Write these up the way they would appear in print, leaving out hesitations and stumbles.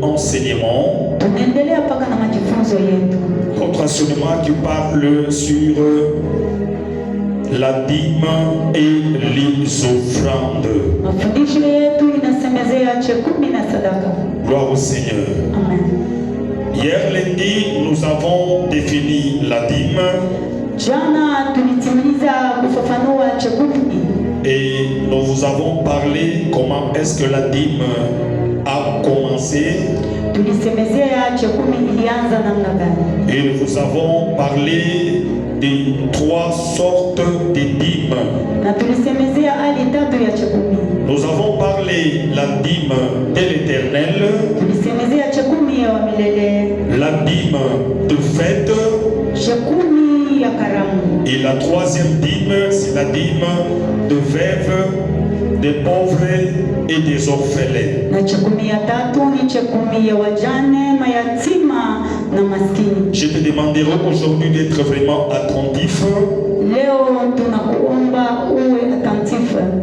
enseignement. Notre enseignement qui parle sur la dîme et les offrandes. Gloire au Seigneur. Amen. Hier lundi, nous avons défini la dîme. Et nous vous avons parlé comment est-ce que la dîme a commencé. Et nous vous avons parlé de 3 sortes de dîmes. Nous avons parlé la dîme de l'Éternel, la dîme de fête, et la 3e dîme, c'est la dîme de veuves, des pauvres et des orphelins. Je te demanderai aujourd'hui d'être vraiment attentif,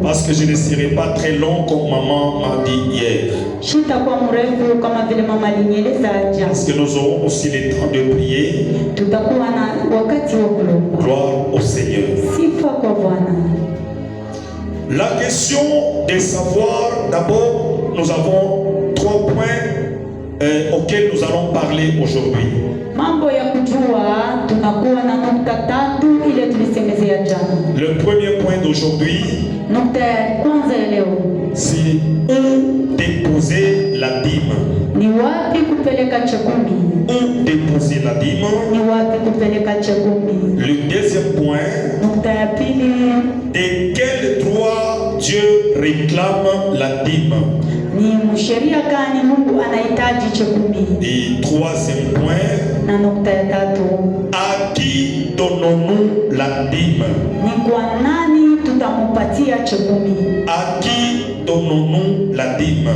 parce que je ne serai pas très long comme maman m'a dit hier. Parce que nous aurons aussi le temps de prier. Gloire au Seigneur. La question de savoir, d'abord, nous avons 3 points auxquels nous allons parler aujourd'hui. Le premier point d'aujourd'hui, c'est où déposer la dîme. Où déposer la dîme. Le deuxième point, de quel droit Dieu réclame la dîme. Et troisième point, à qui donnons-nous la dîme? À qui donnons-nous la dîme?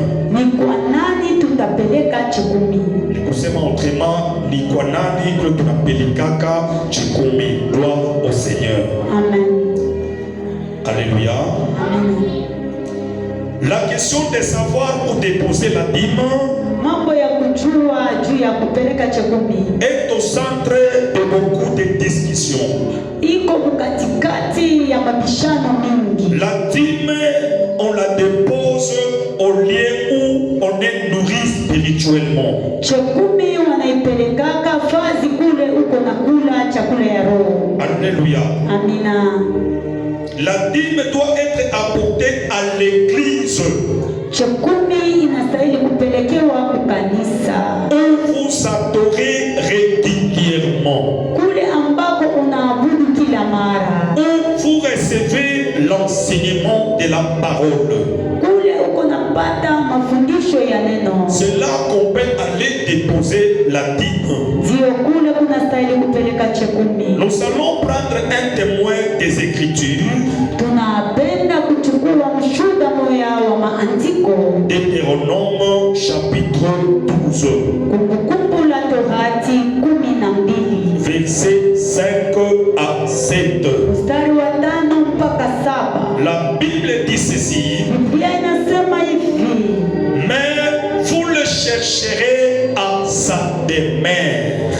Kusema autrement, ni kwa nani que tunapelekaka chikumi. Gloire au Seigneur. Amen. Alléluia. Amen. La question de savoir où déposer la dîme est au centre de beaucoup de discussions. La dîme, on la dépose au lieu où on est nourri spirituellement. Alléluia. Amina. La dîme doit être apportée à l'église. Où vous adorez régulièrement. Où vous recevez l'enseignement de la parole. C'est là qu'on peut aller déposer la dîme. Nous allons prendre un témoin des Écritures. Deutéronome chapitre 12. Versets 5 à 7. La Bible dit ceci. Mais vous le chercherez à sa demeure.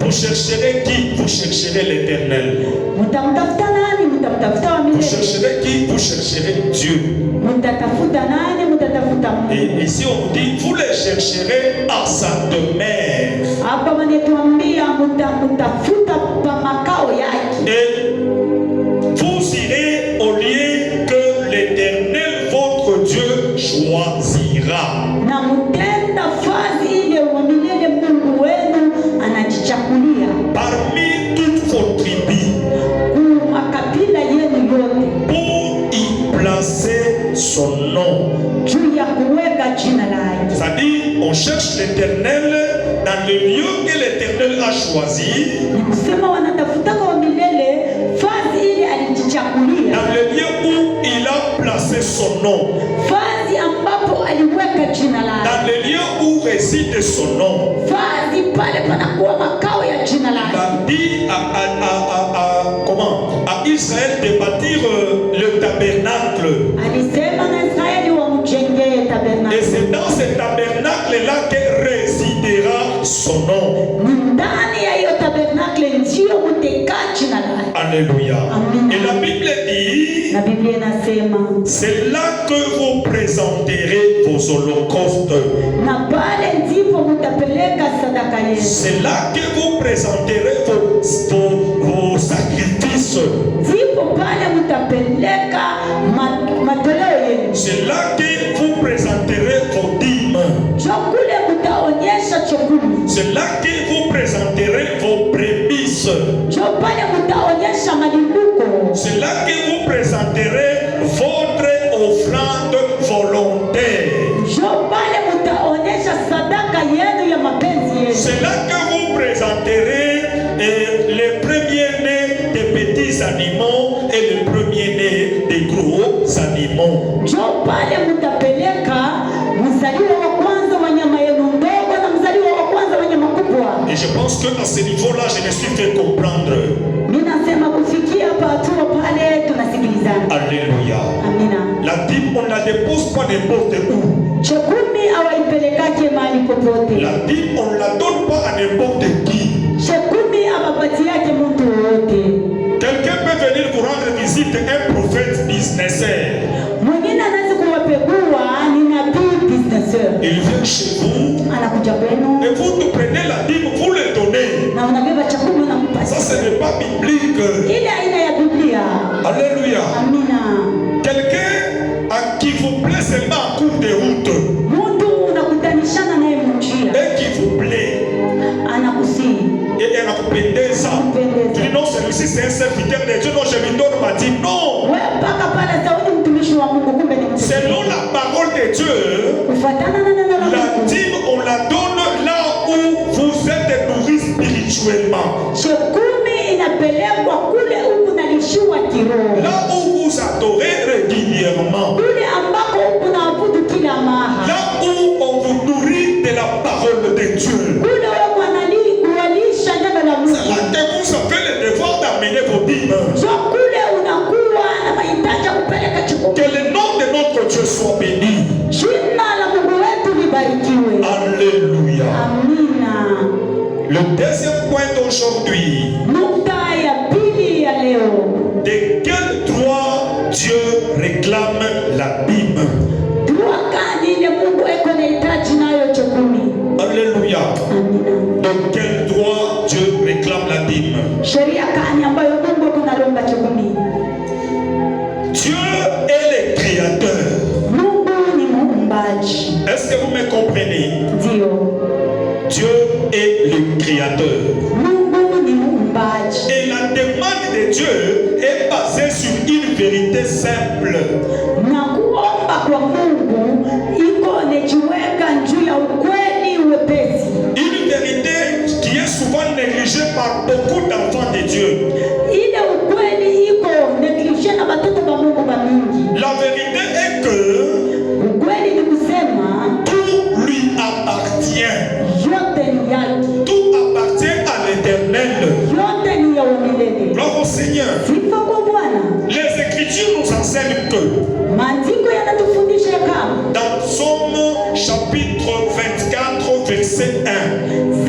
Vous chercherez qui? Vous chercherez l'Éternel. Vous chercherez qui? Vous chercherez Dieu. Et ici on dit, vous les chercherez à sa demeure. Et vous irez au lieu que l'Éternel, votre Dieu, choisira. Parmi toutes vos tribus, pour y placer son nom. C'est-à-dire, on cherche l'Éternel dans le lieu que l'Éternel a choisi. Dans le lieu où il a placé son nom. Dans le lieu où réside son nom. Il a dit à Israël de bâtir le tabernacle. son nom. Alléluia. Et la Bible dit, c'est là que vous présenterez vos holocaustes. C'est là que vous présenterez vos sacrifices. C'est là que vous présenterez vos dîmes. C'est là que vous présenterez vos prémices. C'est là que vous présenterez votre offrande volontaire. C'est là que vous présenterez les premiers-nés des petits animaux et les premiers-nés des gros animaux. Et je pense qu'à ce niveau-là, je me suis fait comprendre. Alléluia. La dîme, on ne la dépose pas n'importe où. La dîme, on ne la donne pas à n'importe qui. Quelqu'un peut venir vous rendre visite, un prophète businessaire. Il vient chez vous et vous nous prenez la dîme, vous le donnez. Ça, ce n'est pas biblique. Alléluia. Quelqu'un à qui vous plaît seulement en cours de route et qui vous plaît et elle a coupé ça. Tu dis non, celui-ci c'est un serviteur de Dieu, non, je lui donne ma dîme. Non. Selon la parole de Dieu, la dîme, on la donne là où vous êtes nourris spirituellement. Là où vous adorez régulièrement. Là où on vous nourrit de la parole de Dieu. C'est là que vous avez le devoir d'amener vos dîmes. Que le nom de notre Dieu soit béni. Alléluia. Le deuxième point d'aujourd'hui. De quel droit Dieu réclame la dîme? Alléluia. De quel droit Dieu réclame la dîme? Dieu est le créateur. Est-ce que vous me comprenez? Dieu est le créateur. Et la demande de Dieu est basée sur une vérité simple. Une vérité qui est souvent négligée par beaucoup d'enfants de Dieu. La vérité est que tout lui appartient. Tout appartient à l'Éternel. Gloire au Seigneur. Les Écritures nous enseignent que dans Psaume chapitre 24 verset 1,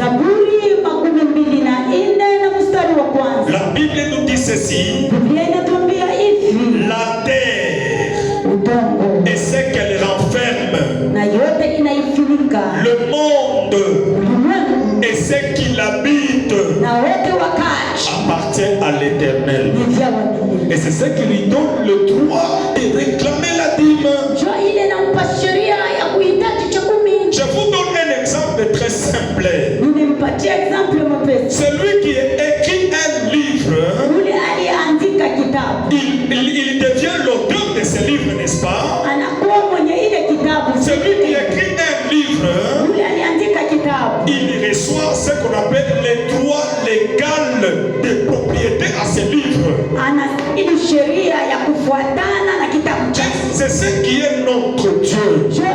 la Bible nous dit ceci: la terre et ce qu'elle renferme, le monde et ce qui l'habite appartient à l'Éternel. Et c'est ce qui lui donne le droit de réclamer la dîme. Je vous donne un exemple très simple. Celui qui écrit un livre, il devient l'auteur de ce livre, n'est-ce pas? Celui qui écrit un livre, il reçoit ce qu'on appelle les droits légaux de propriété à ce livre. C'est ce qui est notre Dieu. Dieu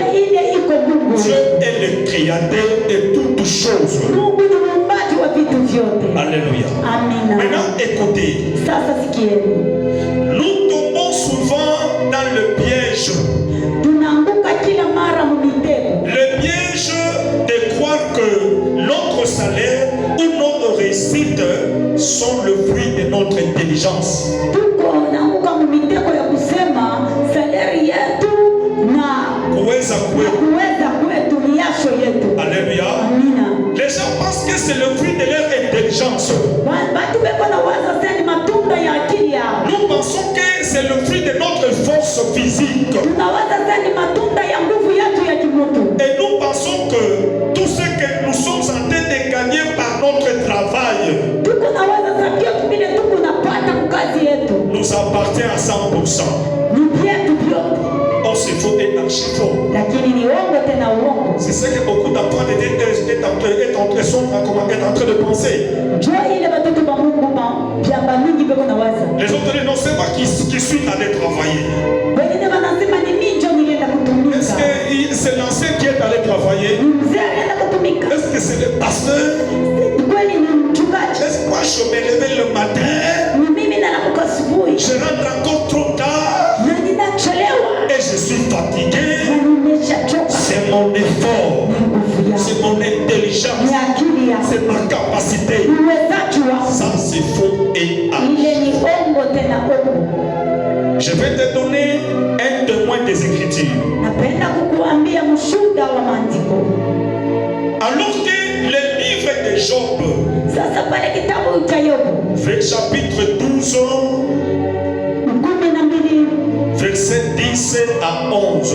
est le créateur de toutes choses. Alléluia. Maintenant, écoutez. Nous tombons souvent dans le piège. Le piège de croire que notre intelligence. Tuko naanguka mitego ya kusema salary yetu na Kuweza kwetu ni jasho yetu. Alléluia. Amina. Les gens pensent que c'est le fruit de leur intelligence. Watu beko na waza sasa ni matunda ya akili yao. Nous pensons que c'est le fruit de notre force physique. Tunawaza sasa ni matunda ya nguvu yetu ya kimutu. Et nous pensons que tout ce que nous sommes en train de gagner par notre travail Tuko na waza sasa kitu kile tuko napata kazi yetu nous appartient à 100%. ni vyetu vyote. Or c'est faux et archi faux. Lakini ni uongo tena uongo. C'est ce que beaucoup d'enfants est en train de penser. Njoo ile watoto wa Mungu vyamba mingi beko na waza. Les autres disent non, c'est moi qui suis allé travailler. Wengine wanasema ni mimi ndio nilienda kutumika. Est-ce que c'est l'ancien qui est allé travailler? Mzee alienda kutumika. Est-ce que c'est le pasteur? Kweli ni mchungaji. Est-ce que moi je me réveille le matin? Ni mimi nanaamka asubuhi. Je rentre encore trop tard. Na ninachelewa. Et je suis fatigué. Na nimeshachoka. C'est mon effort. Ni nguvu yangu. C'est mon intelligence. Ni akili yangu. C'est ma capacité. Ni uwezaji wangu. Ça c'est faux et archi. Ile ni ongo tena ongo. Je vais te donner un témoin des Écritures. Napenda kukuambia mshuhuda wa maandiko. Alors que le livre de Job, Sasa pale kitabu cha Yobu, chapitre 12, 12 verset 10 à 11.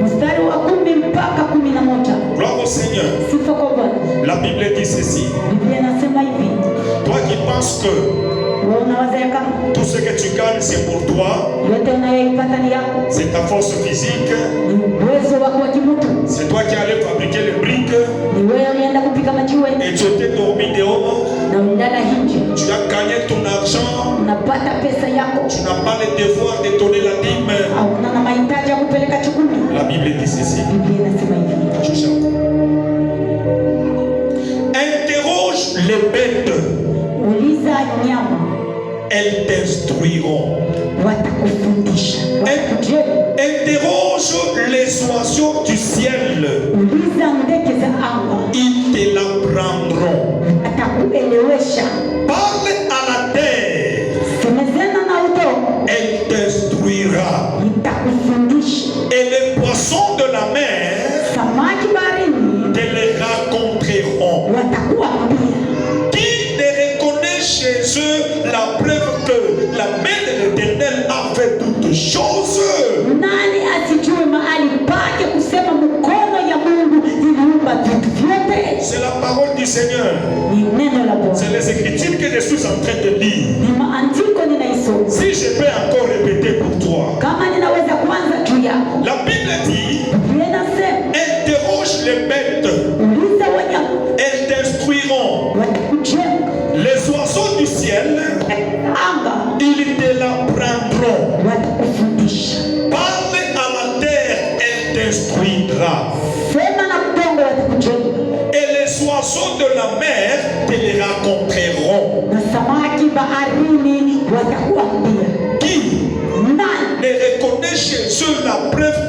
mstari wa 10 mpaka 11. Gloire au Seigneur. Sifa kwa Bwana. La Bible dit ceci. Biblia inasema hivi. Toi qui penses que Wewe unawaza kama tout ce que tu gagnes c'est pour toi, yote unayoipata ni yako. c'est ta force physique, Ni uwezo wako wa kimutu. c'est toi qui allais fabriquer les briques Ni wewe ulienda kupika majiwe et tu étais dormi dehors, na ulilala nje. tu as gagné ton argent, Unapata pesa yako. tu n'as pas le devoir de donner la dîme. Au una mahitaji ya kupeleka chukuni. La Bible dit ceci. Biblia inasema hivi. Je chante. Interroge les bêtes, Uliza nyama, elles t'instruiront. watakufundisha. Watakujenga. Interroge les oiseaux du ciel, Uliza ndege za anga, ils te l'apprendront. atakuelewesha. Parle à la terre, Semezana na udongo, elle t'instruira. itakufundisha. Et les poissons de la mer Samaki baharini te les raconteront. watakuambia. Qui ne reconnaît chez eux la preuve que la main de l'Éternel a fait toutes choses? Nani asijue mahali pake kusema mkono ya Mungu iliumba vitu vyote? C'est la parole du Seigneur. Ni neno la Bwana. C'est les Écritures que je suis en train de lire. Ni maandiko ninaisoma. Si je peux encore répéter pour toi, Kama ninaweza kuanza juu yako. la Bible dit, Biblia inasema, interroge les bêtes, uliza wanyama, elles t'instruiront. watakujenga. Les oiseaux du ciel, Anga, ils te l'apprendront. watakufundisha. Parle à la terre, elle t'instruira. Sema na udongo, watakujenga. Et les oiseaux de la mer te les raconteront. Na samaki baharini watakuambia. Qui Nani ne reconnaît chez eux la preuve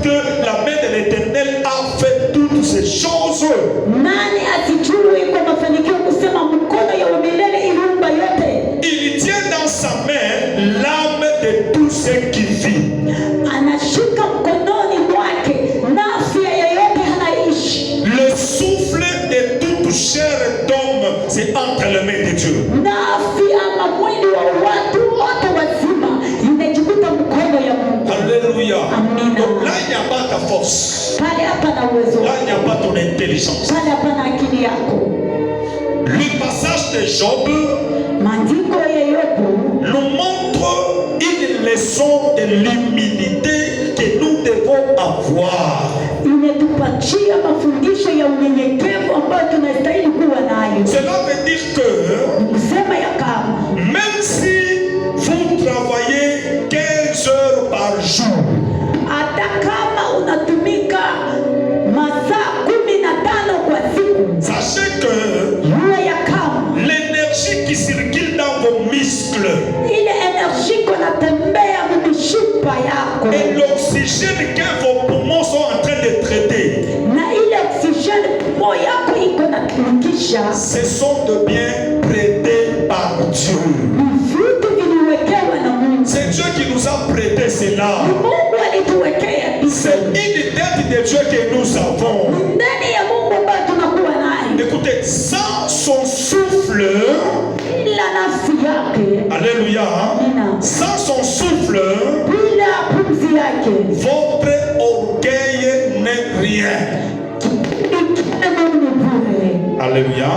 que la main de l'Éternel a fait toutes ces choses? nani asijue kwa mafanikio kusema mkono ya milele iliumba yote? Il tient dans sa main l'âme de tout ce qui vit. Anashika mkononi mwake nafsi ya yeyote anaishi. Le souffle de toute chair d'homme, c'est entre les mains de Dieu. Nafsi ama mwili wa watu wote wazima imejikuta mkono ya Mungu. Alléluia. Amina. Donc là, il n'y a pas ta force. Pale hapana uwezo Là, wako. il n'y a pas ton intelligence. Pale hapana akili yako. Le passage de Job Maandiko ya Yobu nous montre une leçon de l'humilité que nous devons avoir. imetupatia mafundisho ya unyenyekevu ambayo tunastahili kuwa nayo. Cela veut dire que Kusema ya kama même si vous travaillez 15 heures par jour, hata kama unatumika masaa 15 kwa siku, sachez que jua ya kama l'énergie qui circule dans vos muscles ile energy kunatembea mishipa yako et l'oxygène que vos poumons sont en train de traiter, na ile oksijeni pumo yako iko na kuingisha ce sont de biens prêtés par Dieu. vitu nous a prêté cela. Mungu alituwekea C'est une dette de Dieu que nous avons. ndani ya Mungu ambayo tunakuwa naye. Écoutez, sans son souffle, Bila nafsi yake, alléluia, Amina. sans son souffle, bila pumzi yake, votre orgueil n'est rien. kile Mungu ni bure. Alléluia.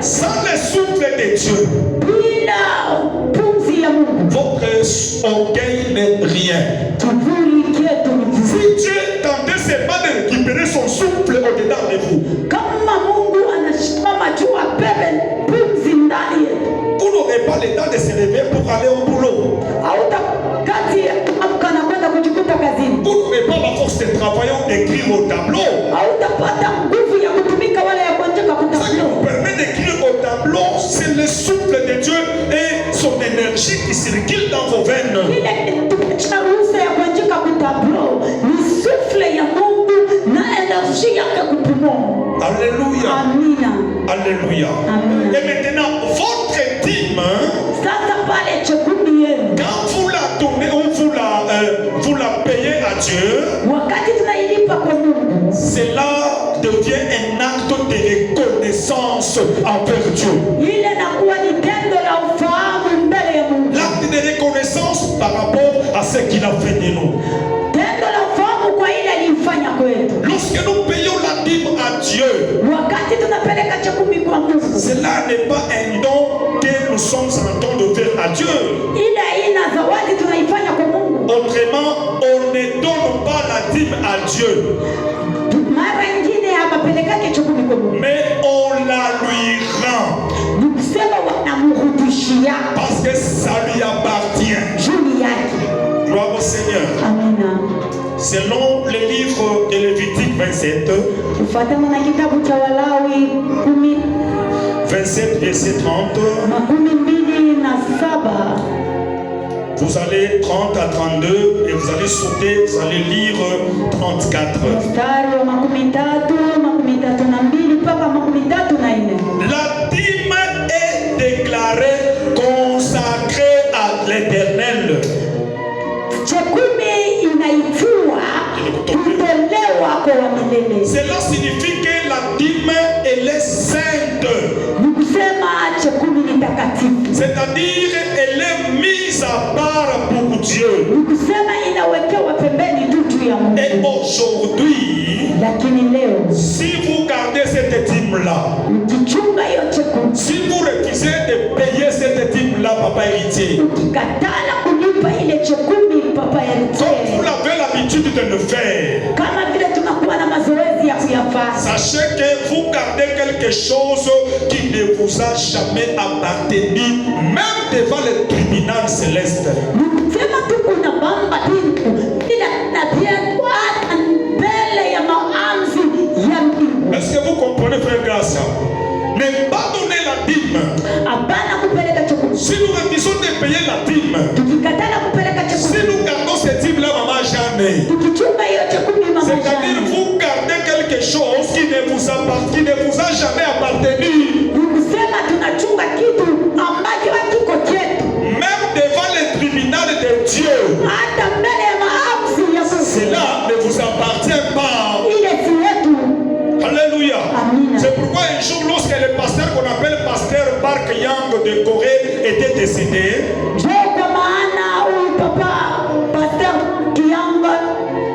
Sans le souffle de Dieu, Bila pumzi ya Mungu, votre orgueil n'est rien. kivuli chetu ni bure. Si Dieu tentait seulement de récupérer son souffle au-dedans de vous, Kama Mungu anasimama juu abebe pumzi ndani yetu, vous n'aurez pas le temps de se réveiller pour aller au boulot. hautakati amka na kwenda kujikuta kazini, Vous n'aurez pas la force de travailler ou d'écrire au tableau. hautapata nguvu ya kutumika wala ya kuandika Ce qui kutablo. vous permet d'écrire au tableau, c'est le souffle de Dieu et son énergie qui circule dans vos veines. Kile cha ruhusa ya kuandika kutablo ni sufle ya Mungu na energy yake kupumua. Alléluia. Amina. Alléluia. Amen. Et maintenant, votre dîme, Sasa pale chekuni yenu, quand vous la donnez ou vous la payez à Dieu, wakati tunailipa kwa Mungu, cela devient un acte de reconnaissance envers Dieu. ile nakuwa ni tendo la ufahamu mbele ya Mungu. L'acte de reconnaissance par rapport à ce qu'il a fait de nous. Tendo la ufahamu kwa ile alifanya kwetu. Lorsque nous payons la dîme à Dieu, Wakati tunapeleka chekumi kwa Mungu, cela n'est pas un don que nous sommes en train de faire à Dieu. ile aina zawadi tunaifanya kwa Mungu. Autrement, on ne donne pas la dîme à Dieu, Mara nyingine hapapelekake chekumi kwa Mungu, mais on la lui rend ni kusema wanamrudishia parce que ça lui appartient. juu yake. Gloire au Seigneur. Amina. Selon le livre de Lévitique 27, Kufuatana na kitabu cha Walawi 27 verset 30, 27, vous allez 30 à 32 et vous allez sauter, vous allez lire 34. mstari wa 33, 32 mpaka 34. La dîme est déclarée consacrée à l'Éternel. Chekumi inaitiwa kutolewa kwa milele. Cela signifie que la dîme elle est sainte. Ni kusema chekumi ni takatifu. C'est-à-dire elle est mise à part pour Dieu. Ni kusema inawekewa pembeni tu juu ya Mungu. Et aujourd'hui, Lakini leo si vous gardez cette dîme-là, ukichunga hiyo chekumi, si vous refusez de payer cette dîme-là, papa héritier, ukikatala kulipa ile chekumi, papa comme vous yarite, l'avez l'habitude de le faire, kama vile tunakuwa na mazoezi ya kuyafanya, sachez que vous gardez quelque chose qui ne vous a jamais appartenu, même devant le tribunal céleste. ni kusema tu kuna bamba bingu ila napiekwa mbele ya maamuzi ya mbingu. Est-ce que vous comprenez, frère Grâce? Ne pas donner la dîme. Hapana kupeleka chekumi. Si nous refusons de payer la dîme, Tukikatala kupeleka si chekumi, nous gardons cette dîme-là, maman, jamais. tukichunga hiyo chekumi C'est-à-dire, mamajani, vous gardez quelque chose qui ne vous a jamais appartenu. ni kusema tunachunga kitu ambacho hakiko chetu, Même devant le tribunal de Dieu, hata mbele ya maamuzi ya Mungu. cela ne vous appartient pas. Ile si yetu. Alléluia. Amina. C'est pourquoi un jour, lorsque le pasteur qu'on appelle pasteur Park Yang de Corée était décédé, Je kwa maana huyu papa Pastor Kiamba,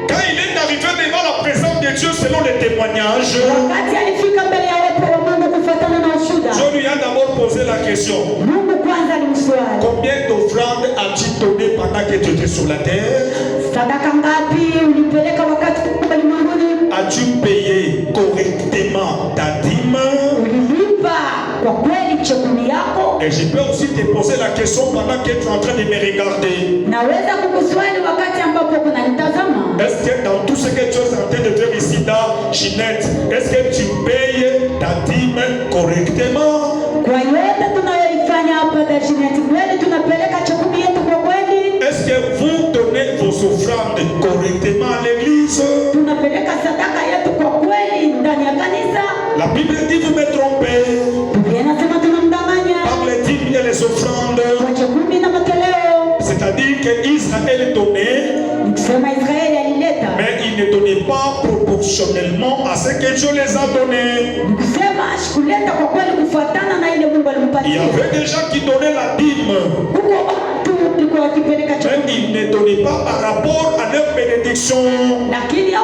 quand il est arrivé devant la présence de Dieu selon les témoignages, wakati alifika mbele ya uwepo wa Mungu kufuatana na ushuhuda, Dieu lui a d'abord posé la question: Mungu kwanza alimswali, combien d'offrandes as-tu donné pendant que tu étais sur la terre? sadaka ngapi ulipeleka wakati uko ulimwenguni? As-tu payé correctement ta dîme? Ulilipa kwa kweli chekuni yako? Et je peux aussi te poser la question pendant que tu es en train de me regarder. Naweza kukuswali wakati ambapo kuna nitazama. Est-ce que dans tout ce que tu es en train de faire ici, dans Ginette, est-ce que tu payes ta dîme correctement? Kwa yote tunayoifanya hapa Dashineti, kweli tunapeleka chekuni yetu kwa kweli? Est-ce que vous donnez vos offrandes correctement à l'église? Tunapeleka sadaka yetu kwa kweli ndani ya kanisa? La Bible dit vous me trompez Biblia inasema tunamdanganya par les dîmes et les offrandes. kwa chekuni na matoleo. C'est-à-dire que Israël ne donnaient pas proportionnellement à ce que Dieu les a donnés. Il y avait des gens qui donnaient la dîme, mais ils ne donnaient pas par rapport à leur bénédiction. Il y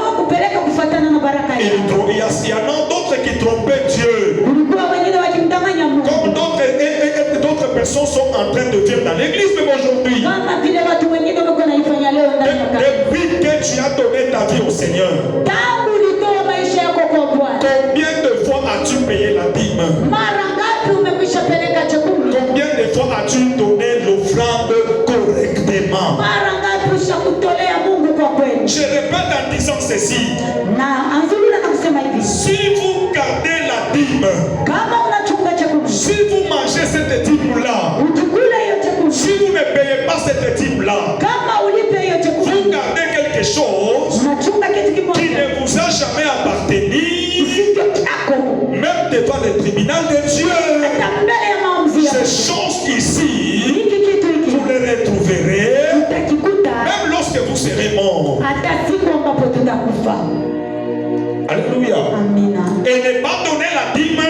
en a d'autres qui trompaient Dieu. Comme d'autres personnes sont en train de vivre dans l'église même aujourd'hui. Depuis que tu as donné ta vie au Seigneur, combien de fois as-tu payé la dîme? Combien de fois as-tu donné l'offrande correctement? Je répète en disant ceci. Si vous gardez la dîme, si vous mangez cette dîme-là, si vous ne payez pas cette dîme-là, vous gardez quelque chose qui ne vous a jamais appartenu, même devant le tribunal de Dieu. Ces choses ici, vous les retrouverez même lorsque vous serez mort. Alléluia. Et ne pas donner la dîme,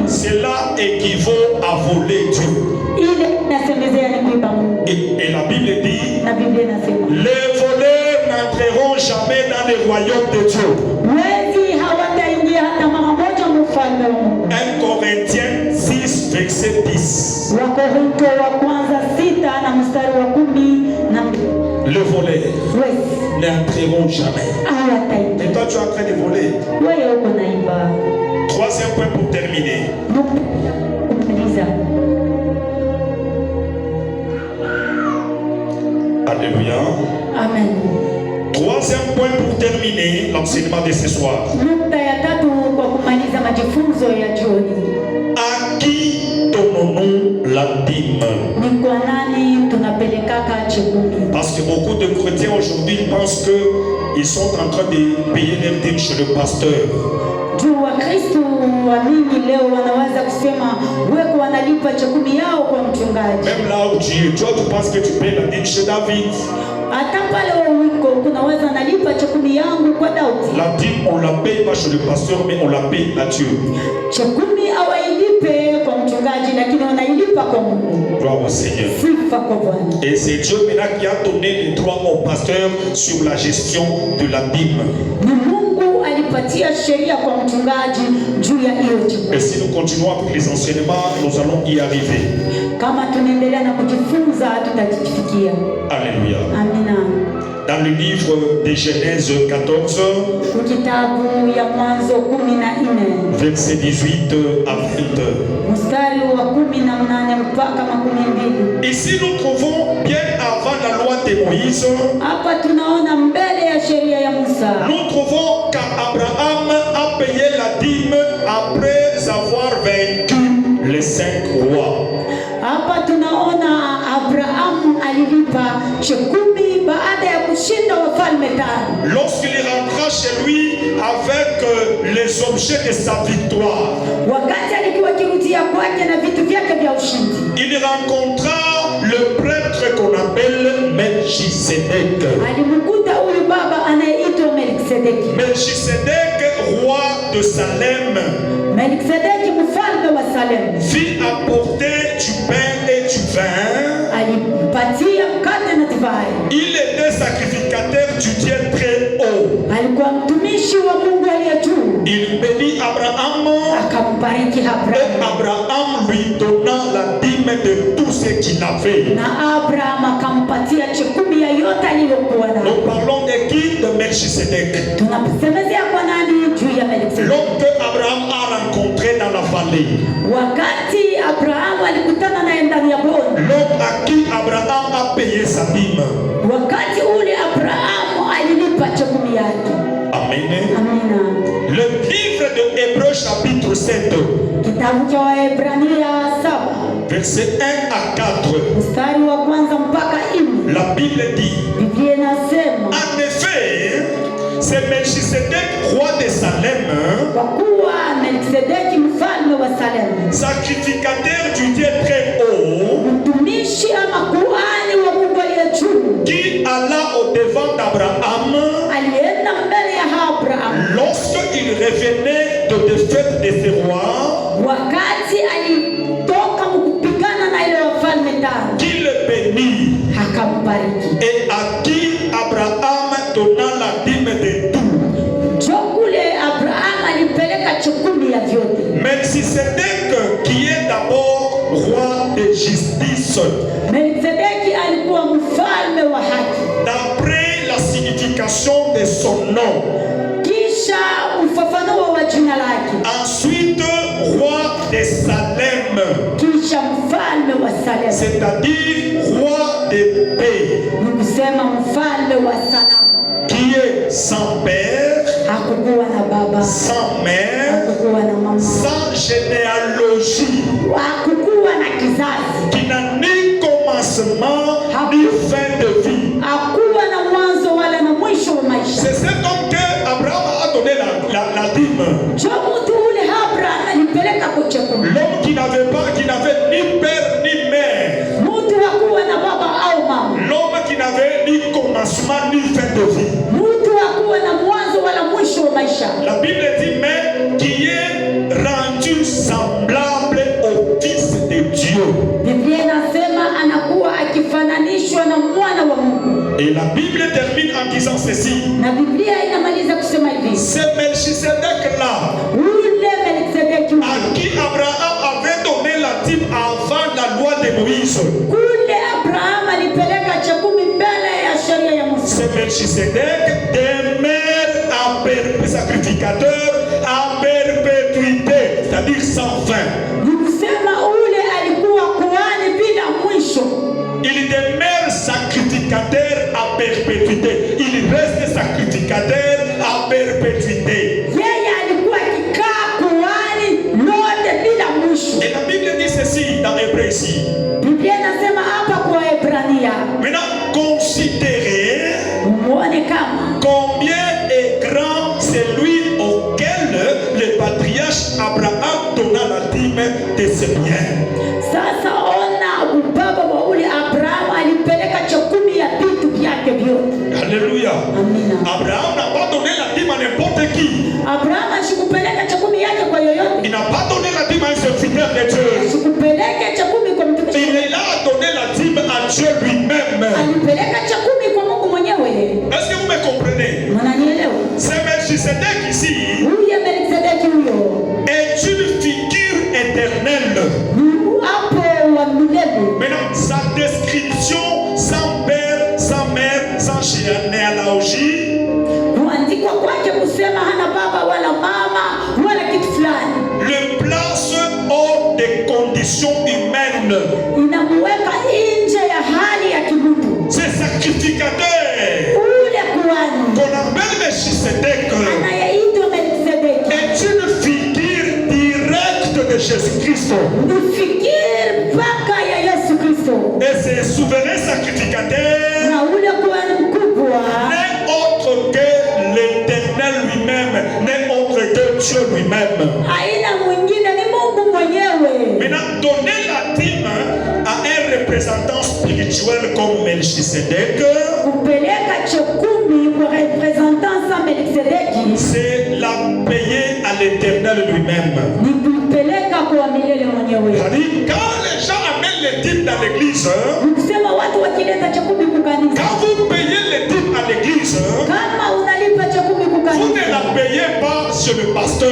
cela équivaut à voler Dieu. Et la Bible dit, les voleurs n'entreront jamais dans le royaume de Dieu. 1 Corinthiens 6, verset 10. Les voleurs n'entreront jamais. Et toi, tu es en train de voler. Troisième point pour terminer. Alléluia. Amen. Troisième point pour terminer l'enseignement de ce soir. À qui donnons-nous la dîme? Parce que beaucoup de chrétiens aujourd'hui pensent qu'ils sont en train de payer leur dîme chez le pasteur. Même là où tu es, toi tu penses que tu payes la dîme chez David. La dîme on la paye pas chez le pasteur, mais on la paye à Dieu. Gloire au Seigneur. Et c'est Dieu maintenant qui a donné les droits au pasteur sur la gestion de la dîme. Et si nous continuons avec les enseignements, nous allons y arriver. Alléluia. Dans le livre de Genèse 14, verset 18 à 20. Ici nous trouvons bien avant la loi de Moïse, nous trouvons qu'Abraham a payé la dîme après avoir vaincu les 5 rois. Lorsqu'il rentra chez lui avec les objets de sa victoire, il rencontra le prêtre qu'on appelle Melchisedec. Melchisedec, roi de Salem, fit apporter du pain et du vin. Il était sacrificateur du Dieu très haut. Il bénit Abraham et Abraham lui donna la dîme de tout ce qu'il avait. Nous parlons de qui? De Melchisedec. L'homme que Abraham a rencontré dans la vallée. L'homme à qui Abraham a payé sa dîme. Amen. Le livre de Hébreux chapitre 7, verset 1 à 4. La Bible dit, en effet, c'est Melchisedec, roi de Salem, sacrificateur du Dieu très haut, qui alla au devant d'Abraham revenait de défaite de ses rois, wakati alitoka kupigana na ile wafalme tano, qui le bénit akambariki, et à qui Abraham donna la dîme de tout. njo kule Abraham alipeleka chukumi ya vyote. Melchisedec, qui est d'abord roi de justice, Melkisedeki alikuwa mfalme wa haki, d'après la signification de son nom. kisha ufafanuo wa jina lake, Ensuite, roi de Salem, kisha mfalme wa Salemu, c'est-à-dire roi de paix, ni kusema mfalme wa salama. qui est sans père, Hakukuwa na baba, sans mère, hakukuwa na mama, sans généalogie, hakukuwa na kizazi, qui n'a ni commencement ni fin de vie. hakuwa na mwanzo wala na mwisho wa maisha. C'est cet homme que Abraham a donné la dîme. Jo mtu ule Abraham alipeleka kwa chakula. L'homme qui n'avait ni père ni mère. Mtu hakuwa na baba au mama. L'homme qui n'avait ni commencement ni fin de vie. Mtu hakuwa na mwanzo wala mwisho wa maisha. La Bible dit mais qui est rendu semblable au Fils de Dieu. Biblia inasema anakuwa akifananishwa na mwana wa Mungu. Et la Bible termine en disant ceci. Na Biblia inamaliza kusema hivi. C'est Melchisedec là Ule Melkisedeki à qui Abraham avait donné la dîme avant la loi de Moïse. kule Abraham alipeleka chakumi mbele ya sheria ya Musa. C'est Melchisedec, demeure sacrificateur à perpétuité, c'est-à-dire sans fin. Ni kusema ule alikuwa kuhani bila mwisho. Il demeure sacrificateur à perpétuité. Il reste sacrificateur à perpétuité. Yeye alikuwa akikaa kuhani lote bila mwisho. Et la Bible dit ceci dans Hébreux ici. Biblia inasema hapa kwa Waebrania. Maintenant, considérez Muone kama combien est grand celui auquel le patriarche Abraham donna la dîme de ses biens. sasa ona ubaba wa ule Abraham alipeleka chakumi ya vitu vyake vyote. Alléluia. Amina. Abraham n'a pas donné la dîme à n'importe qui. Abraham ashikupeleka chakumi yake kwa yoyote. Il n'a pas donné la dîme à un serviteur de Dieu. Ashikupeleka chakumi kwa mtumishi. Il a donné la dîme à Dieu lui-même. Alipeleka chakumi kwa Mungu mwenyewe. Est-ce que vous me comprenez? Mnanielewa? C'est Melchisedec ici Huyu Melkisedeki huyo est une figure éternelle. hapo wa milele. Maintenant, sa description sans père, sans mère, sans généalogie, Kuandikwa kwake kusema hana baba wala mama wala kitu fulani. le place hors des conditions humaines. Inamuweka nje ya hali ya kimungu. C'est sacrificateur Ule kuhani qu'on appelle Melchisedec anayeitwa Melkisedeki est une figure directe de Jésus-Christ. ni fikiri mpaka ya Yesu Kristo. Et c'est souverain sacrificateur Na ule kuhani mkubwa n'est autre que l'Éternel lui-même, n'est autre que Dieu lui-même. haina mwingine, ni Mungu mwenyewe. Maintenant, donner la dîme à un représentant spirituel comme Melchisedec, Kupeleka chakumi kwa representant sa Melkisedeki c'est la payer à l'Éternel lui-même. ni kupeleka kwa milele mwenyewe. C'est-à-dire, quand les gens amènent les dîmes dans l'église, Kusema watu wakileta chakumi kukanisa, quand vous payez les dîmes à l'église, kama unalipa chakumi vous kukanisa ne la payez pas sur le pasteur.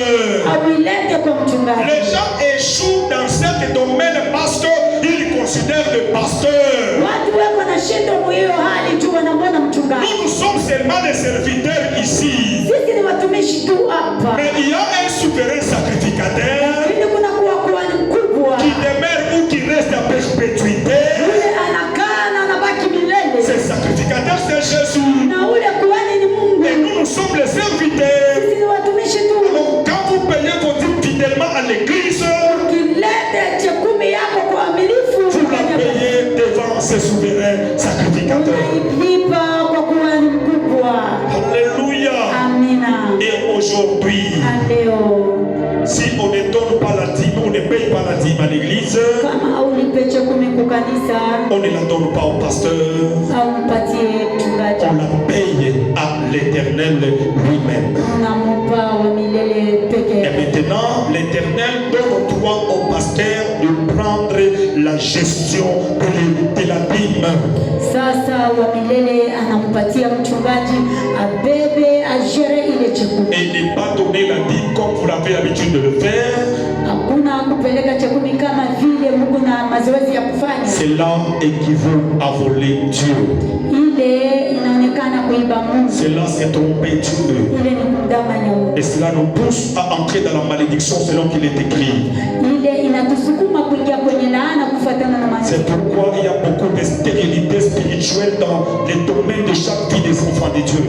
auilete kwa mchungaji. Les gens échouent dans ce domaine parce qu'ils considèrent le pasteur. Watu wako na shindo mwiyo hali tu wanamwona mchungaji. Nous sommes seulement des serviteurs ici. Sisi ni watumishi tu hapa. Mais il y a un souverain sacrificateur Lakini kuna kuwa kuhani mkubwa qui demeure ou qui reste à perpétuité. yule anakaa na anabaki milele. Ce sacrificateur, c'est Jésus. Na ule kuhani ni Mungu. Et nous sommes les serviteurs. Sisi ni watumishi tu. Alors, quand vous payez vos dîmes fidèlement à l'église, Ukilete chakumi yako kwa amilifu, vous la payez devant ce souverain sacrificateur. unailipa kwa kuhani mkubwa. Alléluia. Amina. Et aujourd'hui, Leo si on ne donne pas la dîme, on ne paye pas la dîme à l'église, kama aulipe chakumi kwa kanisa on ne la donne pas au pasteur, au mpatie mchungaji, on la paye à l'Éternel lui-même. unamupa wa milele wa milele anampatia mchungaji abebe ajere ile chakula. Et il n'est pas donné la dîme comme vous l'avez l'habitude de le faire. Hakuna kupeleka chakula kama vile Mungu na mazoezi ya kufanya. Cela équivaut à voler Dieu. Ile inaonekana kuiba Mungu. Cela c'est tromper Dieu. Ile ni kumdanganya Mungu. Et cela nous pousse à entrer dans la malédiction selon qu'il est écrit. Ile inatusukuma kuingia kwenye laana kufuatana na maandiko. C'est pourquoi il y a beaucoup de stérilité spirituelle dans les domaines de chaque vie des enfants de Dieu.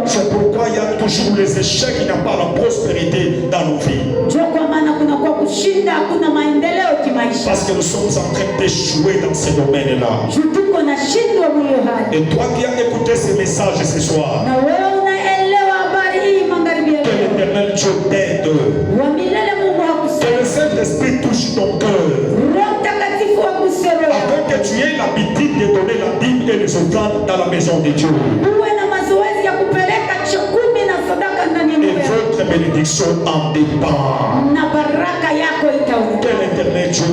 C'est pourquoi il y a toujours les échecs, il n'y a pas la prospérité dans nos vies. Parce que nous sommes en train d'échouer dans ces domaines-là. Et toi qui as écouté ces messages ce soir, que l'Éternel Dieu t'aide. Que le Saint-Esprit touche ton cœur. Afin que tu aies l'habitude de donner la dîme et les offrandes dans la maison de Dieu. Et votre bénédiction en dépend. Que l'Éternel Dieu